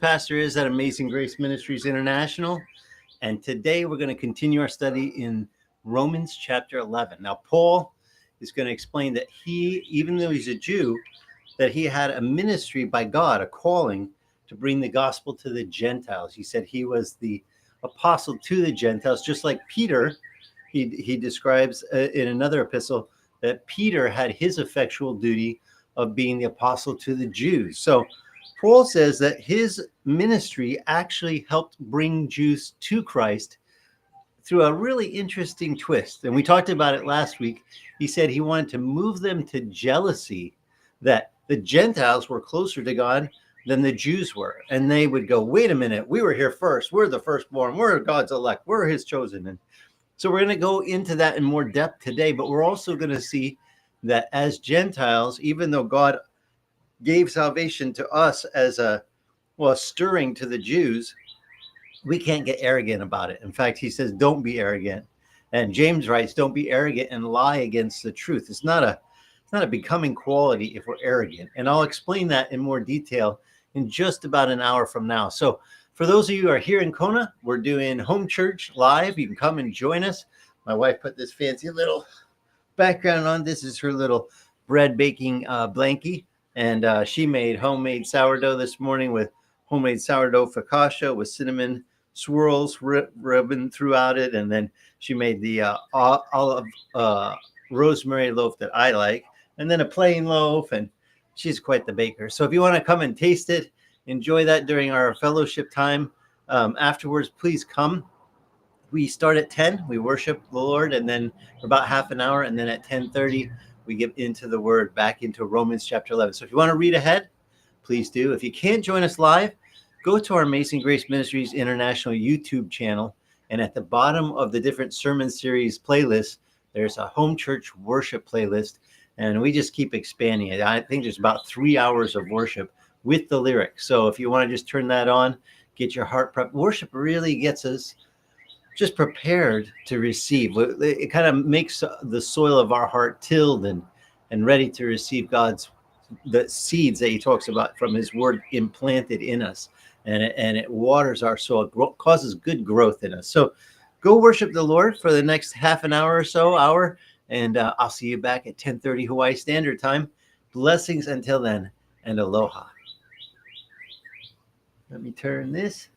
Pastor Is at Amazing Grace Ministries International, and today we're going to continue our study in Romans chapter 11. Now, Paul is going to explain that he, even though he's a Jew, that he had a ministry by God, a calling to bring the gospel to the Gentiles. He said he was the apostle to the Gentiles, just like Peter. He describes in another epistle that Peter had his effectual duty of being the apostle to the Jews. So Paul says that his ministry actually helped bring Jews to Christ through a really interesting twist. And we talked about it last week. He said he wanted to move them to jealousy, that the Gentiles were closer to God than the Jews were. And they would go, wait a minute, we were here first. We're the firstborn. We're God's elect. We're his chosen. And so we're going to go into that in more depth today. But we're also going to see that as Gentiles, even though God gave salvation to us as a stirring to the Jews, we can't get arrogant about it. In fact, he says, don't be arrogant. And James writes, don't be arrogant and lie against the truth. It's not a becoming quality if we're arrogant. And I'll explain that in more detail in just about an hour from now. So for those of you who are here in Kona, we're doing home church live. You can come and join us. My wife put this fancy little background on. This is her little bread baking blankie. And she made homemade sourdough this morning with homemade sourdough focaccia with cinnamon swirls ribbon throughout it. And then she made the olive rosemary loaf that I like, and then a plain loaf. And she's quite the baker. So if you want to come and taste it, enjoy that during our fellowship time. Afterwards, please come. We start at 10. We worship the Lord, and then for about half an hour. And then at 10:30, we get into the word, back into Romans chapter 11. So if you want to read ahead, please do. If you can't join us live, go to our Amazing Grace Ministries International YouTube channel. And at the bottom of the different sermon series playlists, there's a home church worship playlist. And we just keep expanding it. I think there's about 3 hours of worship with the lyrics. So if you want to just turn that on, get your heart prepped. Worship really gets us just prepared to receive. It kind of makes the soil of our heart tilled and ready to receive the seeds that he talks about from his word implanted in us. And it waters our soul, causes good growth in us. So go worship the Lord for the next half an hour or so, hour. And I'll see you back at 10:30 Hawaii Standard Time. Blessings until then, and aloha. Let me turn this.